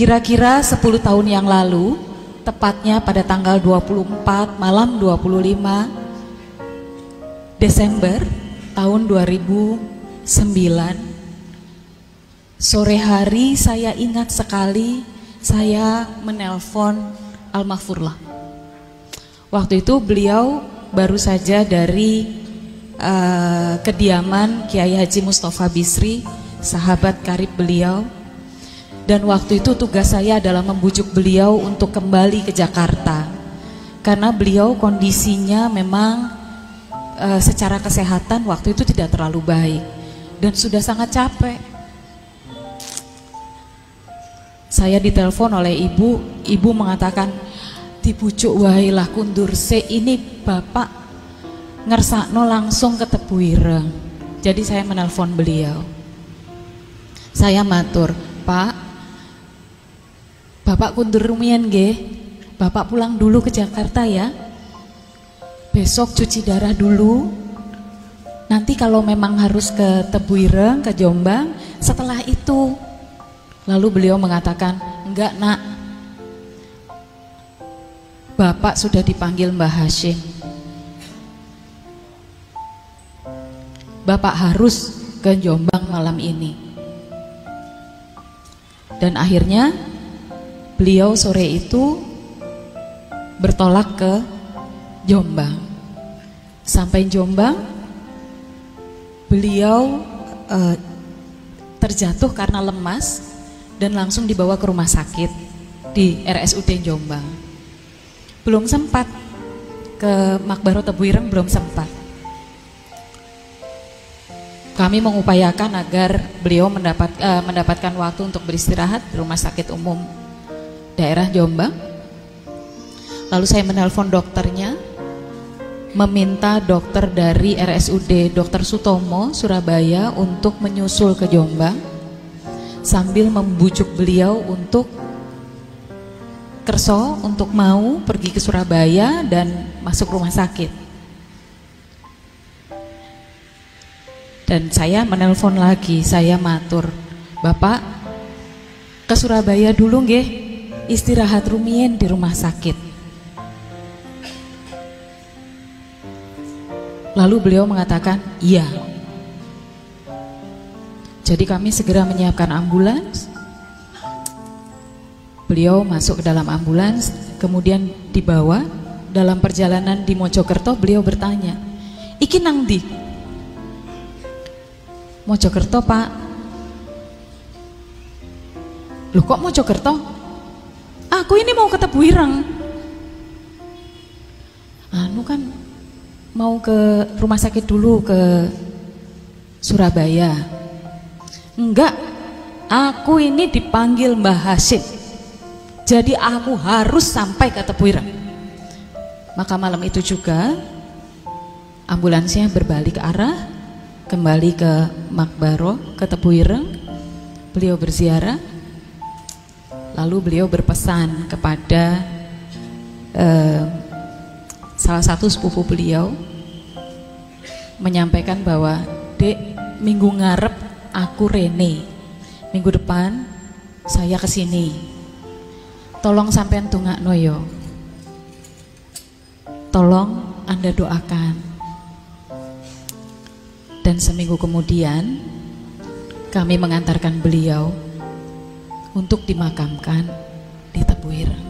Kira-kira 10 tahun yang lalu, tepatnya pada tanggal 24 malam 25 Desember tahun 2009, sore hari saya ingat sekali saya menelpon almarhumlah. Waktu itu beliau baru saja dari kediaman Kiai Haji Mustafa Bisri, sahabat karib beliau. Dan waktu itu tugas saya adalah membujuk beliau untuk kembali ke Jakarta, karena beliau kondisinya memang secara kesehatan waktu itu tidak terlalu baik dan sudah sangat capek. Saya ditelepon oleh ibu mengatakan, dibujuk wae lah kundur se, ini bapak ngersakno langsung ke Tebu Ireng. Jadi saya menelpon beliau, saya matur, Pak, Bapak kundur rumiyin nggih, Bapak pulang dulu ke Jakarta ya, besok cuci darah dulu, nanti kalau memang harus ke Tebu Ireng, ke Jombang, setelah itu. Lalu beliau mengatakan, enggak nak, Bapak sudah dipanggil Mbah Hashim, Bapak harus ke Jombang malam ini. Dan akhirnya beliau sore itu bertolak ke Jombang. Sampai Jombang, beliau terjatuh karena lemas dan langsung dibawa ke rumah sakit di RSUD Jombang. Belum sempat ke Makbaro Tebu Ireng, belum sempat. Kami mengupayakan agar beliau mendapatkan waktu untuk beristirahat di Rumah Sakit Umum Daerah Jombang. Lalu saya menelpon dokternya, meminta dokter dari RSUD Dr. Sutomo Surabaya untuk menyusul ke Jombang, sambil membujuk beliau untuk kerso, untuk mau pergi ke Surabaya dan masuk rumah sakit. Dan saya menelpon lagi, saya matur, Bapak ke Surabaya dulu nggih, istirahat rumiyin di rumah sakit. Lalu beliau mengatakan iya. Jadi kami segera menyiapkan ambulans. Beliau masuk ke dalam ambulans, kemudian dibawa. Dalam perjalanan di Mojokerto beliau bertanya, iki nang ndi? Mojokerto Pak. Loh kok Mojokerto? Aku ini mau ke Tebu Ireng. Anu kan mau ke rumah sakit dulu ke Surabaya. Enggak, aku ini dipanggil Mbah Hashim, jadi aku harus sampai ke Tebu Ireng. Maka malam itu juga ambulansnya berbalik arah, kembali ke Makbaro, ke Tebu Ireng. Beliau berziarah, lalu beliau berpesan kepada salah satu sepupu beliau, menyampaikan bahwa, Dek, minggu ngarep aku rene, minggu depan saya kesini, tolong sampean tungakno yo, tolong Anda doakan. Dan seminggu kemudian kami mengantarkan beliau untuk dimakamkan di Tebu Ireng.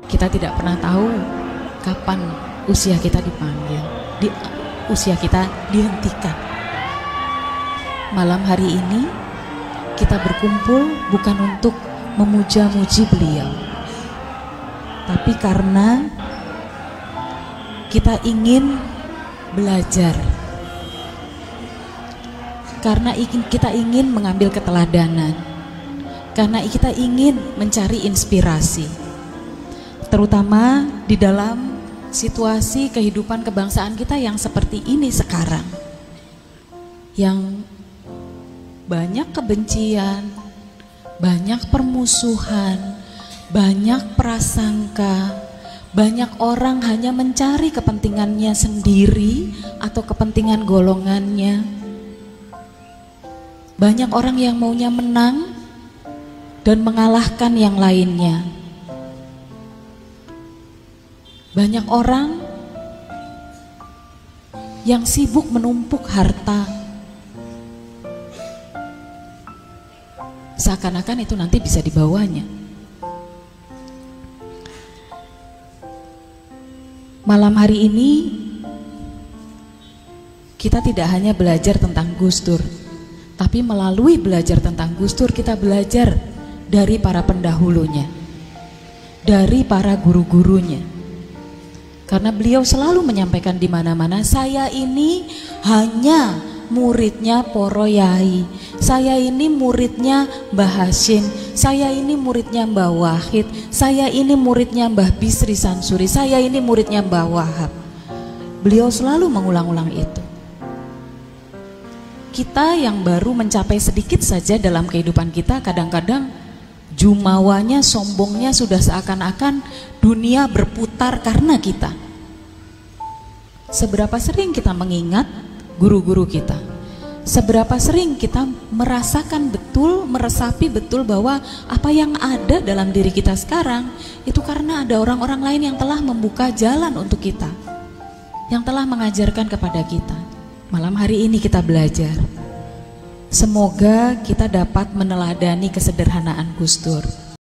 Kita tidak pernah tahu kapan usia kita dipanggil, usia kita dihentikan. Malam hari ini kita berkumpul bukan untuk memuja-muji beliau, tapi karena kita ingin belajar karena kita ingin mengambil keteladanan, karena kita ingin mencari inspirasi, terutama di dalam situasi kehidupan kebangsaan kita yang seperti ini sekarang, yang banyak kebencian, banyak permusuhan, banyak prasangka, banyak orang hanya mencari kepentingannya sendiri atau kepentingan golongannya. Banyak orang yang maunya menang dan mengalahkan yang lainnya. Banyak orang yang sibuk menumpuk harta, seakan-akan itu nanti bisa dibawanya. Malam hari ini kita tidak hanya belajar tentang Gus Dur, tapi melalui belajar tentang Gus Dur kita belajar dari para pendahulunya, dari para guru-gurunya. Karena beliau selalu menyampaikan di mana-mana, saya ini hanya muridnya Poro Yai, saya ini muridnya Mbah Hashim, saya ini muridnya Mbah Wahid, saya ini muridnya Mbah Bisri Sansuri, saya ini muridnya Mbah Wahab. Beliau selalu mengulang-ulang itu. Kita yang baru mencapai sedikit saja dalam kehidupan kita, kadang-kadang jumawanya, sombongnya sudah seakan-akan dunia berputar karena kita. Seberapa sering kita mengingat guru-guru kita? Seberapa sering kita merasakan betul, meresapi betul bahwa apa yang ada dalam diri kita sekarang itu karena ada orang-orang lain yang telah membuka jalan untuk kita, yang telah mengajarkan kepada kita. Malam hari ini kita belajar. Semoga kita dapat meneladani kesederhanaan Gus Dur.